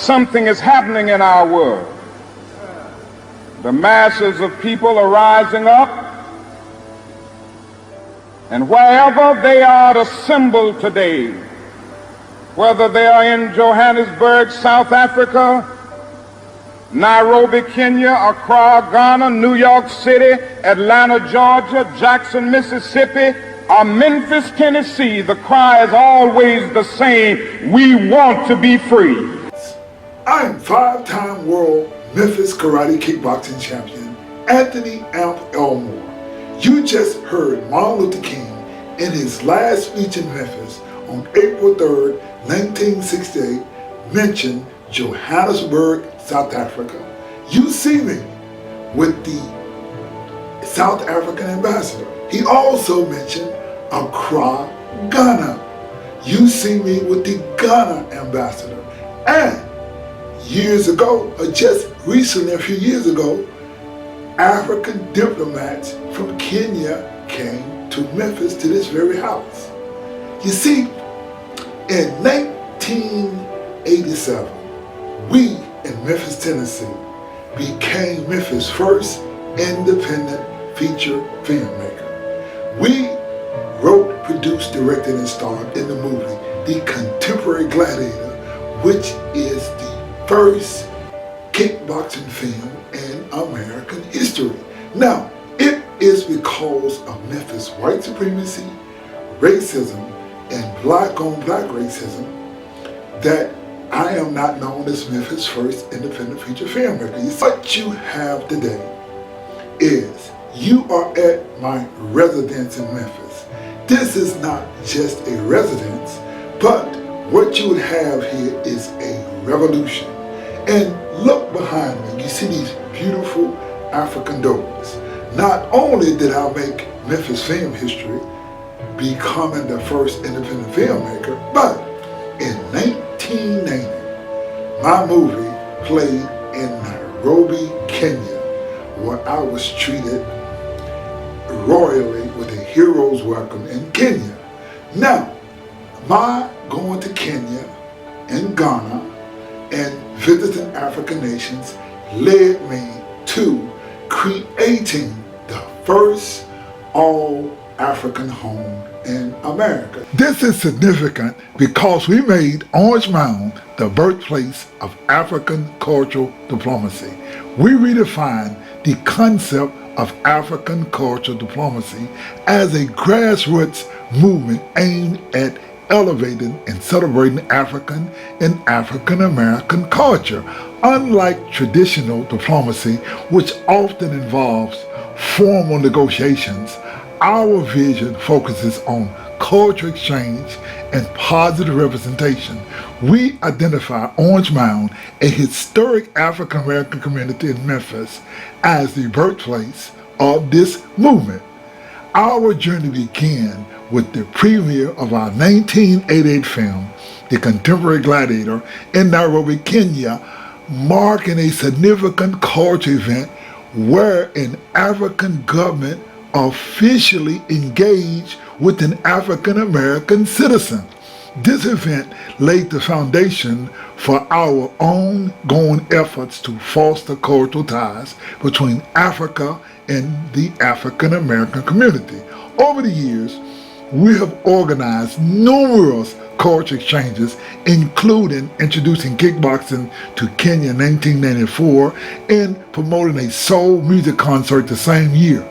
something is happening in our world. The masses of people are rising up, and wherever they are assembled today, whether they are in Johannesburg, South Africa, Nairobi, Kenya, Accra, Ghana, New York City, Atlanta, Georgia, Jackson, Mississippi, or Memphis, Tennessee, the cry is always the same: we want to be free. I am five-time world Memphis karate kickboxing champion Anthony Elmore. You just heard Martin Luther King in his last speech in Memphis on April 3rd, 1968, mention Johannesburg, South Africa. You see me with the South African ambassador. He also mentioned Accra, Ghana. You see me with the Ghana ambassador. And years ago, or just recently, a few years ago, African diplomats from Kenya came to Memphis to this very house. You see, in 1987, we in Memphis, Tennessee, became Memphis' first independent feature filmmaker. We wrote, produced, directed, and starred in the movie The Contemporary Gladiator, which is the first kickboxing film in American history. Now, it is because of Memphis White Supremacy, racism, and black-on-black racism that I am not known as Memphis' first independent feature filmmaker. What you have today is you are at my residence in Memphis. This is not just a residence, but what you would have here is a revolution. And look behind me, you see these beautiful African doors. Not only did I make Memphis film history, becoming the first independent filmmaker, but in 1990, my movie played in Nairobi, Kenya, where I was treated royally with a hero's welcome in Kenya. Now, my going to Kenya and Ghana and visiting African nations led me to creating the first all-African home in America. This is significant because we made Orange Mound the birthplace of African cultural diplomacy. We redefined the concept of African cultural diplomacy as a grassroots movement aimed at elevating and celebrating African and African American culture. Unlike traditional diplomacy, which often involves formal negotiations, our vision focuses on cultural exchange and positive representation. We identify Orange Mound, a historic African American community in Memphis, as the birthplace of this movement. Our journey began with the premiere of our 1988 film, The Contemporary Gladiator, in Nairobi, Kenya, marking a significant cultural event where an African government officially engaged with an African American citizen. This event laid the foundation for our ongoing efforts to foster cultural ties between Africa and the African American community. Over the years, we have organized numerous cultural exchanges, including introducing kickboxing to Kenya in 1994 and promoting a soul music concert the same year.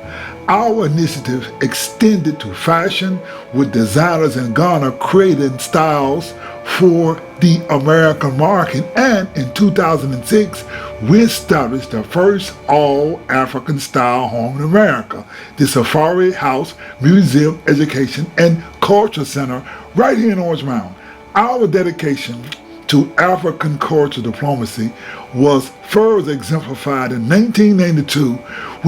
Our initiative extended to fashion, with designers in Ghana creating styles for the American market, and in 2006, we established the first all-African style home in America, the Safari House Museum Education and Culture Center right here in Orange Mound. Our dedication to African cultural diplomacy was further exemplified in 1992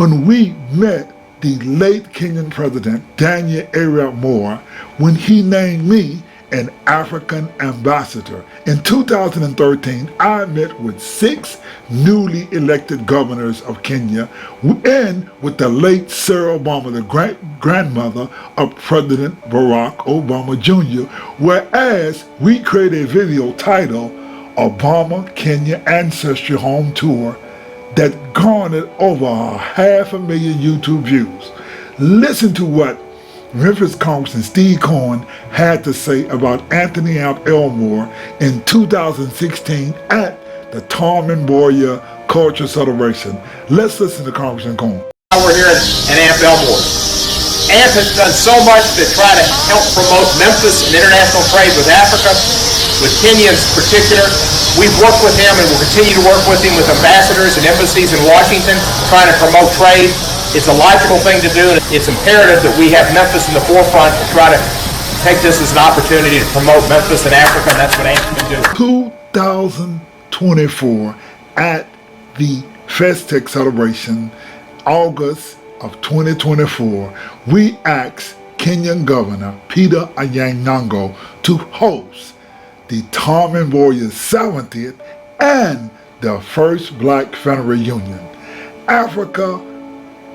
when we met the late Kenyan President Daniel Arap Moi when he named me an African ambassador. In 2013, I met with 6 newly elected governors of Kenya and with the late Sarah Obama, the grandmother of President Barack Obama Jr., whereas we created a video titled Obama Kenya Ancestry Home Tour that garnered over 500,000 YouTube views. Listen to what Memphis Congressman Steve Cohen had to say about Anthony Elmore in 2016 at the Tom and Boyer Culture Celebration. Let's listen to Congressman Cohen. We're here at Amp Elmore. Amp has done so much to try to help promote Memphis and international trade with Africa, with Kenya in particular. We've worked with him and will continue to work with him with ambassadors and embassies in Washington trying to promote trade. It's a logical thing to do, and it's imperative that we have Memphis in the forefront to try to take this as an opportunity to promote Memphis and Africa, and that's what Amp's been doing. 2024 at the Festech celebration, August of 2024, we asked Kenyan Governor Peter Anyang' Nyong'o to host the Tom and Boyer 70th and the first Black Family Reunion. Africa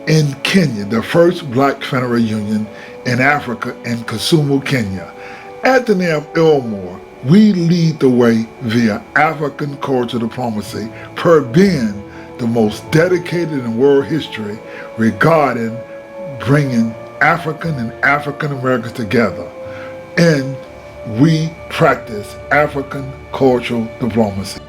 in Kenya, the first Black Family Reunion in Africa in Kisumu, Kenya. Anthony F. Elmore, we lead the way via African culture diplomacy, per being the most dedicated in world history regarding bringing African and African Americans together. And we practice African cultural diplomacy.